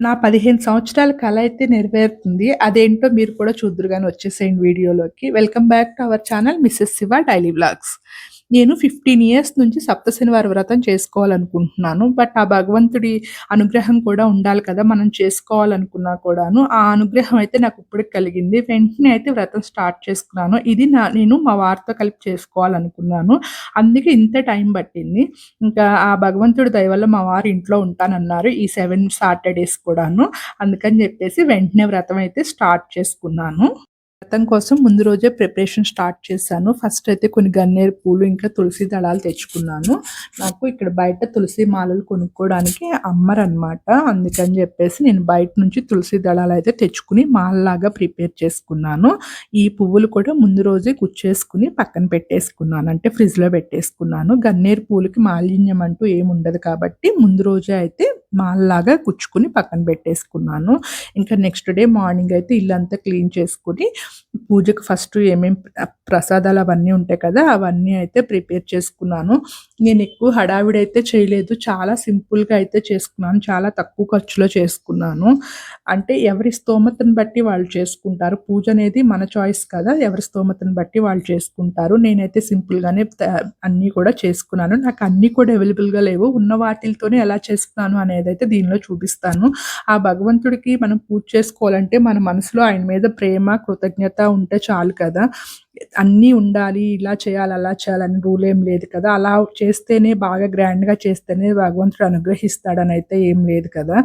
నా 15 సంవత్సరాల కల అయితే నెరవేరుతుంది. అదేంటో మీరు కూడా చూద్దురు గాని వచ్చేసేయండి వీడియోలోకి. Welcome back to our channel Mrs Shiva daily vlogs. నేను 15 ఇయర్స్ నుంచి సప్తశనివార వ్రతం చేసుకోవాలనుకుంటున్నాను. బట్ ఆ భగవంతుడి అనుగ్రహం కూడా ఉండాలి కదా! మనం చేసుకోవాలనుకున్నా కూడాను. ఆ అనుగ్రహం అయితే నాకు ఇప్పటికి కలిగింది. వెంటనే అయితే వ్రతం స్టార్ట్ చేసుకున్నాను. ఇది నేను మా వారితో కలిపి చేసుకోవాలనుకున్నాను. అందుకే ఇంత టైం పట్టింది. ఇంకా ఆ భగవంతుడి దయ వల్ల మా వారు ఇంట్లో ఉంటానన్నారు. ఈ 7 సాటర్‌డేస్ కూడాను. అందుకని జెప్పేసి వెంటనే వ్రతం అయితే స్టార్ట్ చేసుకున్నాను. వ్రతం కోసం ముందు రోజే ప్రిపరేషన్ స్టార్ట్ చేశాను. ఫస్ట్ అయితే కొన్ని గన్నేరు పూలు, ఇంకా తులసి దళాలు తెచ్చుకున్నాను. నాకు ఇక్కడ బయట తులసి మాలలు కొనుక్కోవడానికి అమ్మరనమాట. అందుకని జెప్పేసి నేను బయట నుంచి తులసి దళాలయితే తెచ్చుకుని మాలలాగా ప్రిపేర్ చేసుకున్నాను. ఈ పువ్వులు కూడా ముందు రోజే కుచ్చేసుకొని పక్కన పెట్టేసుకున్నాను. అంటే ఫ్రిడ్జ్‌లో పెట్టేసుకున్నాను. గన్నేరు పూలకి మాలిన్యం అంటూ ఏముండదు కాబట్టి ముందు రోజే అయితే మాలలాగా కుచ్చుకొని పక్కన పెట్టేసుకున్నాను. ఇంకా నెక్స్ట్ డే మార్నింగ్ అయితే ఇల్లంతా క్లీన్ చేసుకొని పూజకి ఫస్ట్ ఏమేం ప్రసాదాలు అవన్నీ ఉంటాయి కదా! అవన్నీ అయితే ప్రిపేర్ చేసుకున్నాను. నేను ఎక్కువ హడావిడైతే చేయలేదు. చాలా సింపుల్‌గా అయితే చేసుకున్నాను. చాలా తక్కువ ఖర్చులో చేసుకున్నాను. అంటే ఎవరి స్తోమతను బట్టి వాళ్ళు చేసుకుంటారు. పూజ అనేది మన చాయిస్ కదా! ఎవరి స్తోమతను బట్టి వాళ్ళు చేసుకుంటారు. నేనైతే సింపుల్‌గానే అన్నీ కూడా చేసుకున్నాను. నాకు అన్నీ కూడా అవైలబుల్‌గా లేవు. ఉన్న వాటిలతోనే ఎలా చేసుకున్నాను అనేదైతే దీనిలో చూపిస్తాను. ఆ భగవంతుడికి మనం పూజ చేసుకోవాలంటే మన మనసులో ఆయన మీద ప్రేమ, కృతజ్ఞత ఉంటే చాలు కదా! అన్నీ ఉండాలి, ఇలా చేయాలి, అలా చేయాలని రూల్ ఏం లేదు కదా! అలా చేస్తేనే బాగా గ్రాండ్‌గా చేస్తేనే భగవంతుడు అనుగ్రహిస్తాడనైతే ఏం లేదు కదా!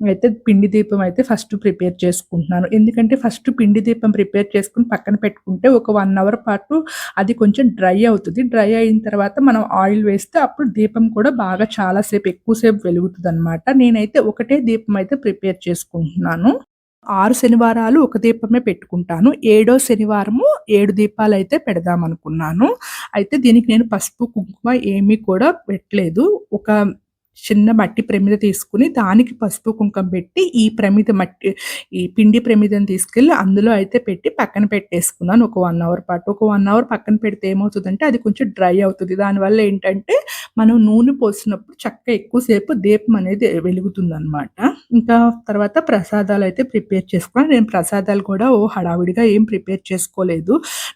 అయితే పిండి దీపం అయితే ఫస్ట్ ప్రిపేర్ చేసుకుంటున్నాను. ఎందుకంటే ఫస్ట్ పిండి దీపం ప్రిపేర్ చేసుకొని పక్కన పెట్టుకుంటే ఒక 1 అవర్ పాటు అది కొంచెం డ్రై అవుతది. డ్రై అయిన తర్వాత మనం ఆయిల్ వేస్తే అప్పుడు దీపం కూడా బాగా చాలా సేపు ఎక్కువ సేపు వెలుగుతదనమాట. నేనైతే ఒకటే దీపం అయితే ప్రిపేర్ చేసుకుంటున్నాను. 6 శనివారాలు ఒక దీపమే పెట్టుకుంటాను. ఏడో శనివారము 7 దీపాలైతే పెడదామనుకున్నాను. అయితే దీనికి నేను పసుపు, కుంకుమ ఏమీ కూడా పెట్టలేదు. ఒక చిన్న మట్టి ప్రమిద తీసుకొని దానికి పసుపు, కుంకం పెట్టి ఈ పిండి ప్రమిదను తీసుకెళ్ళి అందులో అయితే పెట్టి పక్కన పెట్టేసుకున్నాను ఒక 1 అవర్ పాటు. ఒక 1 అవర్ పక్కన పెడితే ఏమవుతదంటే అది కొంచెం డ్రై అవుతది. దానివల్ల ఏంటంటే మనం నూనె పోసినప్పుడు చక్కగా ఎక్కువ సేపు దీపం అనేది వెలుగుతుందనమాట. ఇంకా తర్వాత ప్రసాదాలయితే ప్రిపేర్ చేసుకున్నాను. నేను ప్రసాదాలు కూడా హడావిడిగా ఏం ప్రిపేర్ చేసుకోలేదు.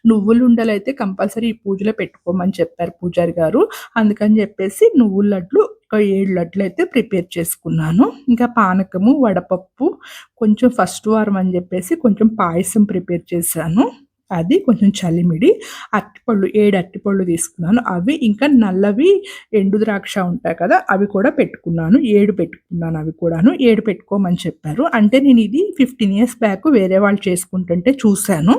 నువ్వులుండలైతే కంపల్సరీ ఈ పూజలో పెట్టుకోమని చెప్పారు పూజారి గారు. అందుకని జెప్పేసి నువ్వుల లడ్లు ఒక 7 లడ్లయితే ప్రిపేర్ చేసుకున్నాను. ఇంకా పానకము, వడపప్పు, కొంచెం ఫస్ట్ వారం అని జెప్పేసి కొంచెం పాయసం ప్రిపేర్ చేశాను. అది కొంచెం చలిమిడి, అరటిపళ్ళు 7 అరటిపళ్ళు తీసుకున్నాను. అవి ఇంకా నల్లవి ఎండు ద్రాక్ష ఉంటాయి కదా! అవి కూడా పెట్టుకున్నాను. 7 పెట్టుకున్నాను అవి కూడాను. 7 పెట్టుకోమని చెప్పారు. అంటే నేను ఇది 15 ఇయర్స్ బ్యాక్ వేరే వాళ్ళు చేసుకుంటుంటే చూసాను.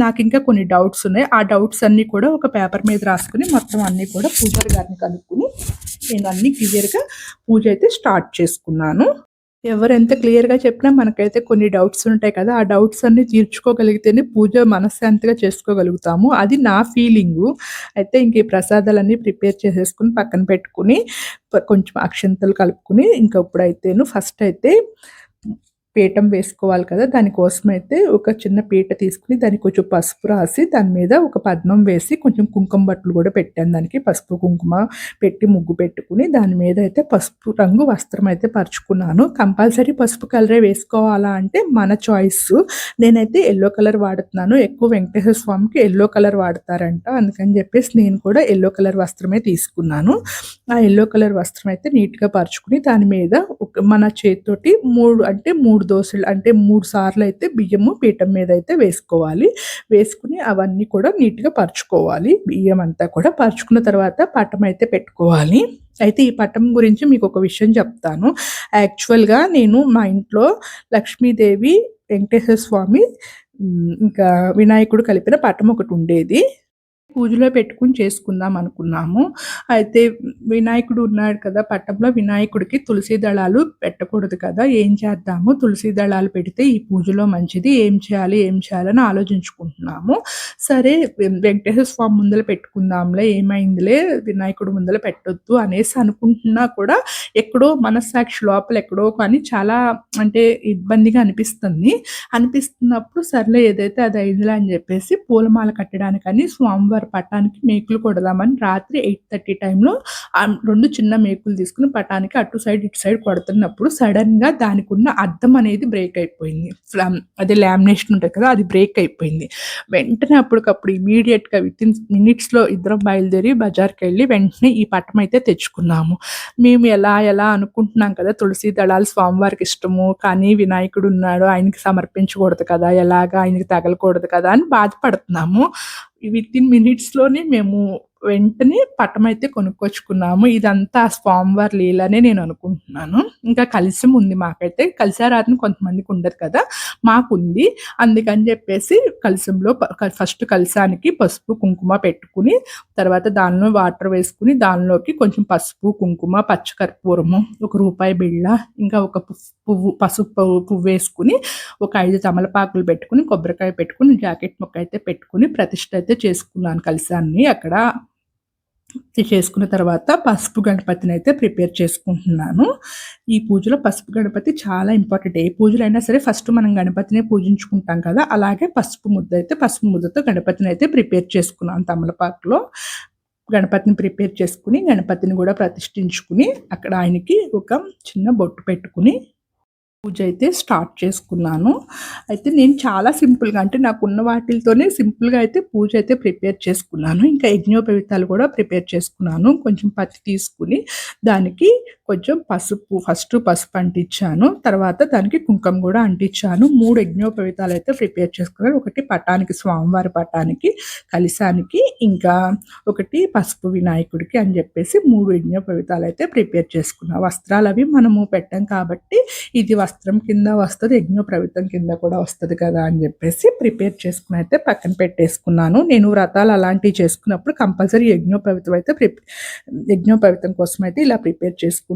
నాకింకా కొన్ని డౌట్స్ ఉన్నాయి. ఆ డౌట్స్ అన్నీ కూడా ఒక పేపర్ మీద రాసుకొని మొత్తం అన్నీ కూడా పూజారి గారిని కనుక్కొని నేను అన్నీ క్లియర్‌గా పూజ అయితే స్టార్ట్ చేసుకున్నాను. ఎవరెంత క్లియర్‌గా చెప్పినా మనకైతే కొన్ని డౌట్స్ ఉంటాయి కదా! ఆ డౌట్స్ అన్నీ తీర్చుకోగలిగితేనే పూజ మనశ్శాంతిగా చేసుకోగలుగుతాము. అది నా ఫీలింగు. అయితే ఇంక ఈ ప్రసాదాలన్నీ ప్రిపేర్ చేసేసుకొని పక్కన పెట్టుకొని కొంచెం అక్షింతలు కలుపుకొని ఇంక ఇప్పుడైతేను ఫస్ట్ అయితే పీఠం వేసుకోవాలి కదా! దానికోసమైతే ఒక చిన్న పీట తీసుకొని దానికి కొంచెం పసుపు రాసి దాని మీద ఒక పద్మం వేసి కొంచెం కుంకుమ బట్టలు కూడా పెట్టాను దానికి. పసుపు, కుంకుమ పెట్టి ముగ్గు పెట్టుకొని దాని మీద అయితే పసుపు రంగు వస్త్రం అయితే పరుచుకున్నాను. కంపల్సరీ పసుపు కలరే వేసుకోవాలా అంటే మన చాయిస్సు. నేనైతే యెల్లో కలర్ వాడుతున్నాను. ఎక్కువ వెంకటేశ్వర స్వామికి యెల్లో కలర్ వాడతారంట. అందుకని చెప్పేసి నేను కూడా యెల్లో కలర్ వస్త్రమే తీసుకున్నాను. ఆ యెల్లో కలర్ వస్త్రం అయితే నీట్‌గా పరుచుకొని దాని మీద మన చేత్తోటి 3 దోసెలు అంటే 3 సార్లయితే బియ్యము పీఠం మీద అయితే వేసుకోవాలి. వేసుకొని అవన్నీ కూడా నీట్‌గా పరుచుకోవాలి. బియ్యం అంతా కూడా పరుచుకున్న తర్వాత పటం అయితే పెట్టుకోవాలి. అయితే ఈ పటం గురించి మీకొక విషయం చెప్తాను. యాక్చువల్‌గా నేను మా ఇంట్లో లక్ష్మీదేవి, వెంకటేశ్వర స్వామి ఇంకా వినాయకుడు కలిపిన పటం ఒకటుండేది. పూజలో పెట్టుకొని చేసుకుందాం అనుకున్నాము. అయితే వినాయకుడు ఉన్నాడు కదా! పటంలో వినాయకుడికి తులసి దళాలు పెట్టకూడదు కదా! ఏం చేద్దాము? తులసి దళాలు పెడితే ఈ పూజలో మంచిది. ఏం చేయాలి? ఏం చేయాలని ఆలోచించుకుంటున్నాము. సరే వెంకటేశ్వర స్వామి ముందల పెట్టుకుందాంలే ఏమైందిలే వినాయకుడి ముందల పెట్టొద్దు అనేసి అనుకుంటున్నా కూడా ఎక్కడో మనస్సాక్షి లోపల ఎక్కడో కానీ చాలా అంటే ఇబ్బందిగా అనిపిస్తుంది. అనిపిస్తున్నప్పుడు సర్లే ఏదైతే అది అయిందిలే అని చెప్పేసి పూలమాల కట్టడానికని స్వామివారి స్వామివారి పటానికి మేకులు కొడదామని రాత్రి 8:30 టైంలో 2 చిన్న మేకులు తీసుకొని పటానికి అటు సైడ్, ఇటు సైడ్ కొడుతున్నప్పుడు సడెన్‌గా దానికున్న అద్దం అనేది బ్రేక్ అయిపోయింది. అదే లామినేషన్ ఉంటది కదా! అది బ్రేక్ అయిపోయింది. వెంటనే అప్పటికప్పుడు ఇమ్మీడియేట్‌గా వితిన్ మినిట్స్‌లో ఇద్దరం బయలుదేరి బజార్‌కెళ్ళి వెంటనే ఈ పటం అయితే తెచ్చుకున్నాము. మేము ఎలా అనుకుంటున్నాం కదా! తులసి దళాలు స్వామివారికి ఇష్టము. కానీ వినాయకుడున్నాడు. ఆయనకి సమర్పించకూడదు కదా! ఎలాగా ఆయనకి తగలకూడదు కదా! అని బాధపడుతున్నాము. వితిన్ మినిట్స్‌లోనే మేము వెంటనే పటమైతే కొనుక్కొచ్చుకున్నాము. ఇదంతా ఆ స్వామివారి లీలనే నేను అనుకుంటున్నాను. ఇంకా కలశం ఉంది మాకైతే. కలశారాధన కొంతమందికి ఉండదు కదా! మాకుంది. అందుకని చెప్పేసి కలశంలో ఫస్ట్ కలశానికి పసుపు, కుంకుమ పెట్టుకుని, తర్వాత దానిలో వాటర్ వేసుకుని, దానిలోకి కొంచెం పసుపు, కుంకుమ, పచ్చకర్పూరము, ఒక రూపాయి బిళ్ళ, ఇంకా ఒక పసుపు పువ్వేసుకుని, ఒక 5 తమలపాకులు పెట్టుకుని, కొబ్బరికాయ పెట్టుకుని, జాకెట్ ముక్క అయితే పెట్టుకుని ప్రతిష్ఠ అయితే చేసుకున్నాను కలశాన్ని అక్కడ. చేసుకున్న తర్వాత పసుపు గణపతినైతే ప్రిపేర్ చేసుకుంటున్నాను. ఈ పూజలో పసుపు గణపతి చాలా ఇంపార్టెంట్. ఏ పూజలైనా సరే ఫస్ట్ మనం గణపతినే పూజించుకుంటాం కదా! అలాగే పసుపు ముద్దతో గణపతినైతే ప్రిపేర్ చేసుకున్నాను తమలపాకులో. గణపతిని ప్రిపేర్ చేసుకుని, గణపతిని కూడా ప్రతిష్ఠించుకుని, అక్కడ ఆయనకి ఒక చిన్న బొట్టు పెట్టుకుని పూజ అయితే స్టార్ట్ చేసుకున్నాను. అయితే నేను చాలా సింపుల్‌గా, అంటే నాకున్న వాటిలతోనే సింపుల్‌గా అయితే పూజ అయితే ప్రిపేర్ చేసుకున్నాను. ఇంకా యజ్ఞోపవీతాలు కూడా ప్రిపేర్ చేసుకున్నాను. కొంచెం పత్తి తీసుకుని దానికి కొంచెం ఫస్ట్ పసుపు అంటించాను. తర్వాత దానికి కుంకుమ కూడా అంటించాను. 3 యజ్ఞోపవీతాలు అయితే ప్రిపేర్ చేసుకున్నాను. ఒకటి పటానికి, స్వామివారి పటానికి, కలశానికి, ఇంకా ఒకటి పసుపు వినాయకుడికి అని చెప్పేసి 3 యజ్ఞోపవీతాలు అయితే ప్రిపేర్ చేసుకున్నా. వస్త్రాలు అవి మనము పెట్టాం కాబట్టి ఇది వస్త్రం కింద వస్తది, యజ్ఞోపవీతం కింద కూడా వస్తది కదా అని చెప్పేసి ప్రిపేర్ చేసుకుని అయితే పక్కన పెట్టేసుకున్నాను. నేను వ్రతాలు అలాంటివి చేసుకున్నప్పుడు కంపల్సరీ యజ్ఞోపవీతం కోసం అయితే ఇలా ప్రిపేర్ చేసుకుంటాను.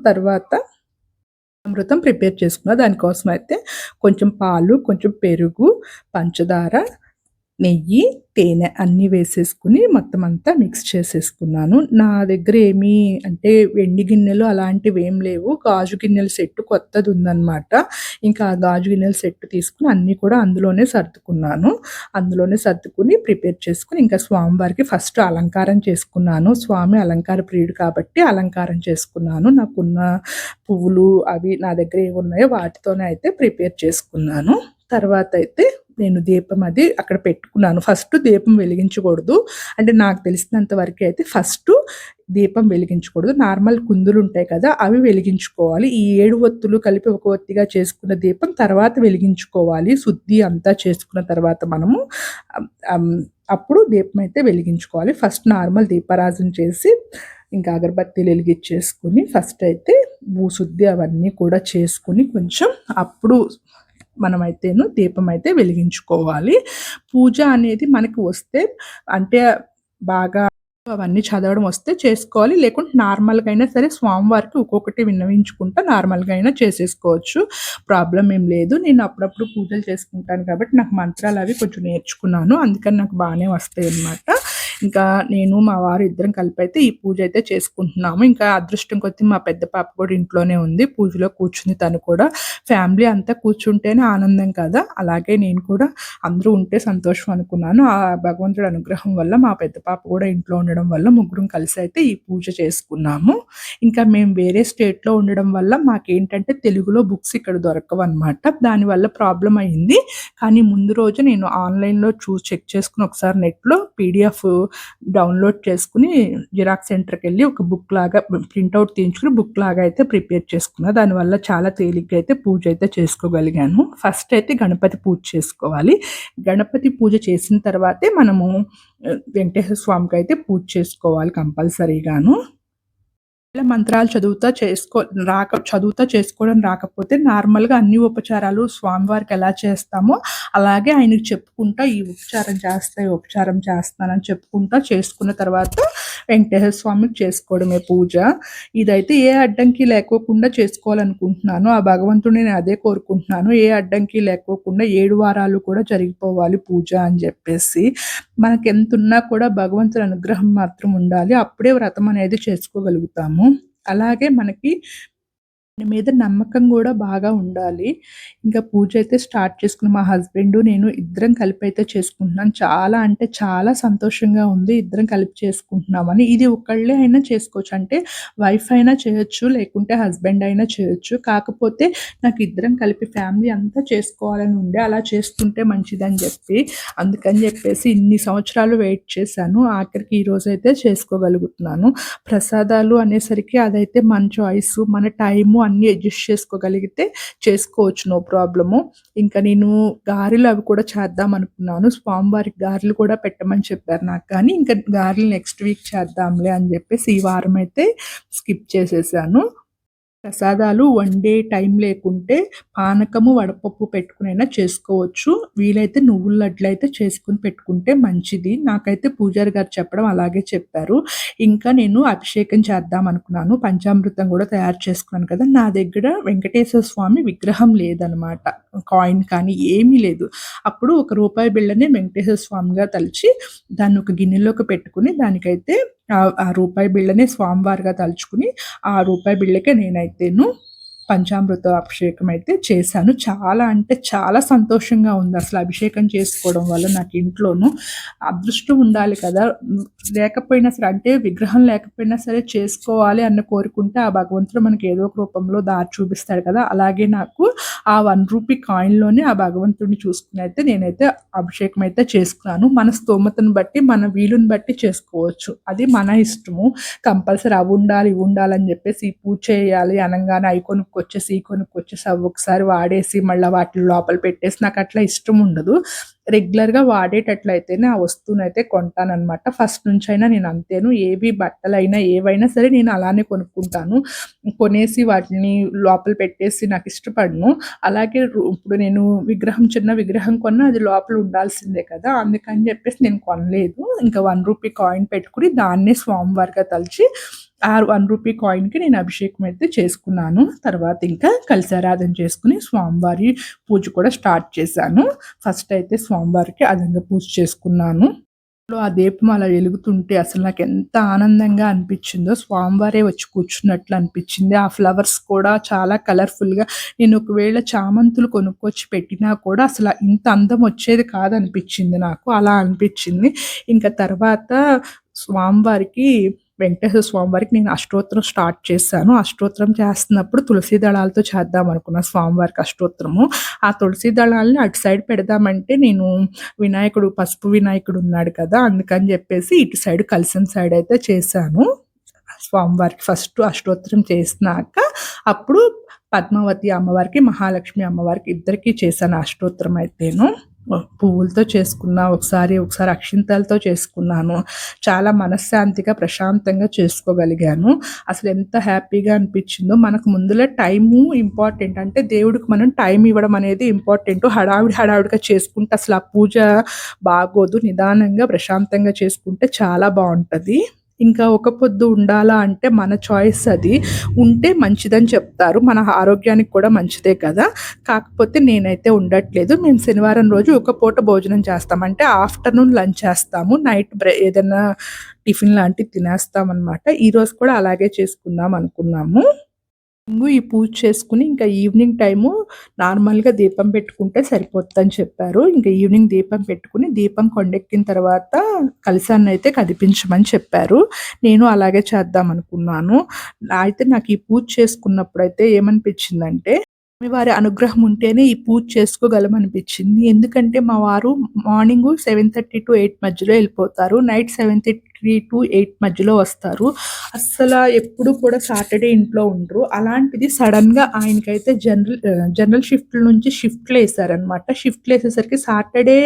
తర్వాత అమృతం ప్రిపేర్ చేసుకున్నా. దానికోసం అయితే కొంచెం పాలు, కొంచెం పెరుగు, పంచదార, నెయ్యి, తేనె అన్నీ వేసేసుకుని మొత్తం అంతా మిక్స్ చేసేసుకున్నాను. నా దగ్గర ఏమీ అంటే వెండి గిన్నెలు అలాంటివి ఏం లేవు. గాజు గిన్నెల సెట్ కొత్తది ఉందన్నమాట. ఇంకా ఆ గాజు గిన్నెల సెట్ తీసుకుని అన్నీ కూడా అందులోనే సర్దుకున్నాను. అందులోనే సర్దుకుని ప్రిపేర్ చేసుకుని ఇంకా స్వామివారికి ఫస్ట్ అలంకారం చేసుకున్నాను. స్వామి అలంకార ప్రియుడు కాబట్టి అలంకారం చేసుకున్నాను. నాకున్న పువ్వులు అవి నా దగ్గర ఏమున్నాయో వాటితోనే అయితే ప్రిపేర్ చేసుకున్నాను. తర్వాత అయితే నేను దీపం అది అక్కడ పెట్టుకున్నాను. ఫస్ట్ దీపం వెలిగించకూడదు. అంటే నాకు తెలిసినంత వరకు అయితే ఫస్ట్ దీపం వెలిగించకూడదు. నార్మల్ కుందులు ఉంటాయి కదా! అవి వెలిగించుకోవాలి. ఈ 7 ఒత్తులు కలిపి ఒక ఒత్తిగా చేసుకున్న దీపం తర్వాత వెలిగించుకోవాలి. శుద్ధి అంతా చేసుకున్న తర్వాత మనము అప్పుడు దీపం అయితే వెలిగించుకోవాలి. ఫస్ట్ నార్మల్ దీపారాజన చేసి ఇంకా అగరబత్తీలు వెలిగించేసుకుని ఫస్ట్ అయితే భూశుద్ధి అవన్నీ కూడా చేసుకుని కొంచెం అప్పుడు మనమైతేను దీపం అయితే వెలిగించుకోవాలి. పూజ అనేది మనకు వస్తే, అంటే బాగా అవన్నీ చదవడం వస్తే చేసుకోవాలి. లేకుంటే నార్మల్‌గా అయినా సరే స్వామివారికి ఒక్కొక్కటి విన్నవించుకుంటా నార్మల్‌గా అయినా చేసేసుకోవచ్చు. ప్రాబ్లమ్ ఏం లేదు. నేను అప్పుడప్పుడు పూజలు చేసుకుంటాను కాబట్టి నాకు మంత్రాలు అవి కొంచెం నేర్చుకున్నాను. అందుకని నాకు బాగానే వస్తాయన్నమాట. ఇంకా నేను మా వారు ఇద్దరం కలిపి అయితే ఈ పూజ అయితే చేసుకుంటున్నాము. ఇంకా అదృష్టం కొద్దీ మా పెద్ద పాప కూడా ఇంట్లోనే ఉంది. పూజలో కూర్చుంది తను కూడా. ఫ్యామిలీ అంతా కూర్చుంటేనే ఆనందం కదా! అలాగే నేను కూడా అందరూ ఉంటే సంతోషం అనుకున్నాను. ఆ భగవంతుడి అనుగ్రహం వల్ల మా పెద్ద పాప కూడా ఇంట్లో ఉండడం వల్ల ముగ్గురం కలిసి అయితే ఈ పూజ చేసుకున్నాము. ఇంకా మేము వేరే స్టేట్‌లో ఉండడం వల్ల మాకేంటంటే తెలుగులో బుక్స్ ఇక్కడ దొరకవన్నమాట. దానివల్ల ప్రాబ్లమ్ అయింది. కానీ ముందు రోజు నేను ఆన్‌లైన్‌లో చెక్ చేసుకొని ఒకసారి నెట్‌లో పీడీఎఫ్ డౌన్‌లోడ్ చేసుకొని జిరాక్స్ సెంటర్‌కెళ్ళి ఒక బుక్ లాగా ప్రింటౌట్ తీయించుకొని బుక్ లాగా అయితే ప్రిపేర్ చేసుకున్నా. దానివల్ల చాలా తేలిగ్గా అయితే పూజ అయితే చేసుకోగలిగాను. ఫస్ట్ అయితే గణపతి పూజ చేసుకోవాలి. గణపతి పూజ చేసిన తర్వాతే మనము వెంకటేశ్వర స్వామికి అయితే పూజ చేసుకోవాలి కంపల్సరీగాను. ఇలా మంత్రాలు చదువుతా చేసుకోవడం రాకపోతే నార్మల్‌గా అన్ని ఉపచారాలు స్వామివారికి ఎలా చేస్తామో అలాగే ఆయనకి చెప్పుకుంటా ఈ ఉపచారం చేస్తానని చెప్పుకుంటా చేసుకున్న తర్వాత వెంకటేశ్వర స్వామికి చేసుకోవడమే పూజ. ఇదైతే ఏ అడ్డంకి లేకోకుండా చేసుకోవాలనుకుంటున్నాను. ఆ భగవంతుడిని నేను అదే కోరుకుంటున్నాను. ఏ అడ్డంకి లేకోకుండా 7 వారాలు కూడా జరిగిపోవాలి పూజ అని చెప్పేసి. మనకెంతున్నా కూడా భగవంతుడి అనుగ్రహం మాత్రం ఉండాలి. అప్పుడే వ్రతం అనేది చేసుకోగలుగుతాము. అలాగే మనకి ఆయన మీద నమ్మకం గూడా బాగా ఉండాలి. ఇంకా పూజ అయితే స్టార్ట్ చేసుకుని మా హస్బెండు, నేను ఇద్దరం కలిపైతే చేసుకుంటున్నాం. చాలా అంటే చాలా సంతోషంగా ఉంది. ఇద్దరం కలిపి చేసుకుంటున్నామని. ఇది ఒకళ్ళే అయినా చేసుకోవచ్చు. అంటే వైఫ్ అయినా చేయొచ్చు. లేకుంటే హస్బెండ్ అయినా చేయొచ్చు. కాకపోతే నాకు ఇద్దరం కలిపి ఫ్యామిలీ అంతా చేసుకోవాలని ఉండే. అలా చేసుకుంటే మంచిదని జెప్పి, అందుకని జెప్పేసి ఇన్ని సంవత్సరాలు వెయిట్ చేశాను. ఆఖరికి ఈరోజైతే చేసుకోగలుగుతున్నాను. ప్రసాదాలు అనేసరికి అదైతే మన చాయిసు, మన టైము అన్నీ అడ్జస్ట్ చేసుకోగలిగితే చేసుకోవచ్చు, నో ప్రాబ్లము. ఇంకా నేను గారెలు అవి కూడా చేద్దామనుకున్నాను. స్వామివారికి గారెలు కూడా పెట్టమని చెప్పారు నాకు. కానీ ఇంకా గారెలు నెక్స్ట్ వీక్ చేద్దాంలే అని జెప్పేసి ఈ వారమైతే స్కిప్ చేసేసాను. ప్రసాదాలు వండే టైం లేకుంటే పానకము, వడపప్పు పెట్టుకునైనా చేసుకోవచ్చు. వీలైతే నువ్వుల లడ్లయితే చేసుకొని పెట్టుకుంటే మంచిది. నాకైతే పూజారి గారు చెప్పడం అలాగే చెప్పారు. ఇంకా నేను అభిషేకం చేద్దాం అనుకున్నాను. పంచామృతం కూడా తయారు చేసుకున్నాను కదా! నా దగ్గర వెంకటేశ్వర స్వామి విగ్రహం లేదనమాట. కాయిన్ కానీ ఏమీ లేదు. అప్పుడు ఒక రూపాయి బిళ్ళని వెంకటేశ్వర స్వామిగా తలిచి దాన్ని ఒక గిన్నెలోకి పెట్టుకొని దానికైతే ఆ రూపాయి బిళ్ళని స్వామివారిగా తలుచుకుని ఆ రూపాయి బిళ్ళకే నేనైతేను పంచామృత అభిషేకం అయితే చేశాను. చాలా అంటే చాలా సంతోషంగా ఉంది అసలు అభిషేకం చేసుకోవడం వల్ల నాకు ఇంట్లోను. అదృష్టం ఉండాలి కదా! లేకపోయినా సరే, అంటే విగ్రహం లేకపోయినా సరే చేసుకోవాలి అన్న కోరుకుంటే ఆ భగవంతుడు మనకి ఏదో ఒక రూపంలో దారి చూపిస్తాడు కదా! అలాగే నాకు ఆ 1 రూపీ కాయిన్‌లోనే ఆ భగవంతుడిని చూసుకొని అయితే నేనైతే అభిషేకం అయితే చేసుకున్నాను. మన స్తోమతను బట్టి, మన వీలుని బట్టి చేసుకోవచ్చు. అది మన ఇష్టము. కంపల్సరీ అవి ఉండాలి, ఇవి ఉండాలని చెప్పేసి ఈ పూజ చేయాలి అనంగానే అవి కొనుక్కొచ్చేసి, ఈ కొనుక్కొచ్చేసి అవి ఒకసారి వాడేసి మళ్ళీ వాటిని లోపల పెట్టేసి నాకు అట్లా ఇష్టం ఉండదు. రెగ్యులర్‌గా వాడేటట్లయితేనే ఆ వస్తువునైతే కొంటాననమాట. ఫస్ట్ నుంచైనా నేను అంతేను. ఏవి బట్టలైనా ఏవైనా సరే నేను అలానే కొనుక్కుంటాను. కొనేసి వాటిని లోపల పెట్టేసి నాకు ఇష్టపడను. అలాగే ఇప్పుడు నేను చిన్న విగ్రహం కొన్నా అది లోపల ఉండాల్సిందే కదా! అందుకని చెప్పేసి నేను కొనలేదు. ఇంకా 1 రూపీ కాయిన్ పెట్టుకొని దాన్నే స్వామివారిగా తలిచి ఆ 1 రూపీ కాయిన్‌కి నేను అభిషేకం అయితే చేసుకున్నాను. తర్వాత ఇంకా కలశారాధన చేసుకొని స్వామివారి పూజ కూడా స్టార్ట్ చేశాను. ఫస్ట్ అయితే స్వామివారికి అదంగా పూజ చేసుకున్నాను. ఆ దీపం అలా వెలుగుతుంటే అసలు నాకెంత ఆనందంగా అనిపించిందో, స్వామివారే వచ్చి కూర్చున్నట్లు అనిపించింది. ఆ ఫ్లవర్స్ కూడా చాలా కలర్‌ఫుల్‌గా, నేను ఒకవేళ చామంతులు కొనుక్కొచ్చి పెట్టినా కూడా అసల ఇంత అందం వచ్చేది కాదనిపించింది నాకు. అలా అనిపించింది. ఇంకా తర్వాత స్వామివారికి వెంకటేశ్వర స్వామివారికి నేను అష్టోత్తరం స్టార్ట్ చేశాను. అష్టోత్తరం చేస్తున్నప్పుడు తులసి దళాలతో చేద్దామనుకున్నా స్వామివారికి అష్టోత్తరము. ఆ తులసి దళాలని అటు సైడ్ పెడదామంటే నేను పసుపు వినాయకుడు ఉన్నాడు కదా! అందుకని జెప్పేసి ఇటు సైడ్ కలశం సైడ్ అయితే చేశాను. స్వామివారికి ఫస్ట్ అష్టోత్తరం చేసినాక అప్పుడు పద్మావతి అమ్మవారికి, మహాలక్ష్మి అమ్మవారికి ఇద్దరికీ చేశాను అష్టోత్తరం అయితేను. పువ్వులతో చేసుకున్నా, ఒకసారి అక్షింతలతో చేసుకున్నాను. చాలా మనశ్శాంతిగా, ప్రశాంతంగా చేసుకోగలిగాను. అసలెంత హ్యాపీగా అనిపించిందో. మనకు ముందుల టైము ఇంపార్టెంట్. అంటే దేవుడికి మనం టైం ఇవ్వడం అనేది ఇంపార్టెంటు. హడావిడిగా చేసుకుంటే అసలు ఆ పూజ బాగోదు. నిదానంగా, ప్రశాంతంగా చేసుకుంటే చాలా బావుంటది. ఇంకా ఒక పొద్దు ఉండాలా అంటే మన చాయిస్ అది. ఉంటే మంచిదని చెప్తారు. మన ఆరోగ్యానికి కూడా మంచిదే కదా! కాకపోతే నేనైతే ఉండట్లేదు. మేము శనివారం రోజు ఒక పూట భోజనం చేస్తాం. అంటే ఆఫ్టర్‌నూన్ లంచ్ చేస్తాము. నైట్ ఏదన్నా టిఫిన్ లాంటివి తినేస్తామనమాట. ఈరోజు కూడా అలాగే చేసుకుందాం అనుకున్నాము. ఈ పూజ చేసుకొని ఇంకా ఈవినింగ్ టైము నార్మల్‌గా దీపం పెట్టుకుంటే సరిపోద్దని చెప్పారు. ఇంక ఈవినింగ్ దీపం పెట్టుకొని, దీపం కొండెక్కిన తర్వాత కలశాన్నయితే కదిపించమని చెప్పారు. నేను అలాగే చేద్దామనుకున్నాను. అయితే నాకు ఈ పూజ చేసుకున్నప్పుడైతే ఏమనిపించిందంటే, స్వామివారి అనుగ్రహం ఉంటేనే ఈ పూజ చేసుకోగలమనిపించింది. ఎందుకంటే మా వారు మార్నింగు 7:30-8 మధ్యలో ఎళ్ళిపోతారు. నైట్ 7:30-8 మధ్యలో వస్తారు. ఎప్పుడు కూడా సాటర్‌డే ఇంట్లో ఉండరు. అలాంటిది సడెన్‌గా ఆయనకైతే జనరల్ షిఫ్ట్‌ల నుంచి షిఫ్ట్‌లేసారనమాట. షిఫ్ట్‌లేసేసరికి సాటర్‌డే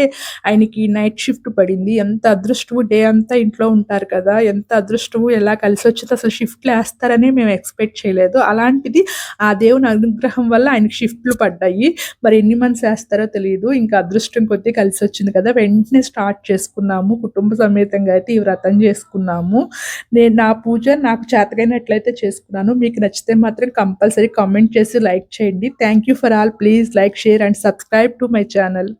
ఆయనకి నైట్ షిఫ్ట్ పడింది. ఎంత అదృష్టము, డే అంతా ఇంట్లో ఉంటారు కదా! ఎంత అదృష్టము, ఎలా కలిసొచ్చిందో, అసలు షిఫ్ట్‌లేస్తారనే మేము ఎక్స్‌పెక్ట్ చేయలేదు. అలాంటిది ఆ దేవుని అనుగ్రహం వల్ల ఆయనకి షిఫ్ట్‌లు పడ్డాయి. మరి ఎన్ని మంత్స్ ఏస్తారో తెలీదు. ఇంకా అదృష్టం కొద్దీ కలిసొచ్చింది కదా! వెంటనే స్టార్ట్ చేసుకున్నాము. కుటుంబ సమేతంగా అయితే ఈ వ్రతం చేసుకున్నాము. నేను నా పూజ నాకు చేతనైనట్లయితే చేసుకున్నాను. మీకు నచ్చితే మాత్రం కంపల్సరీ కామెంట్ చేసి లైక్ చేయండి. Thank you for all. Please like, share and subscribe to my channel.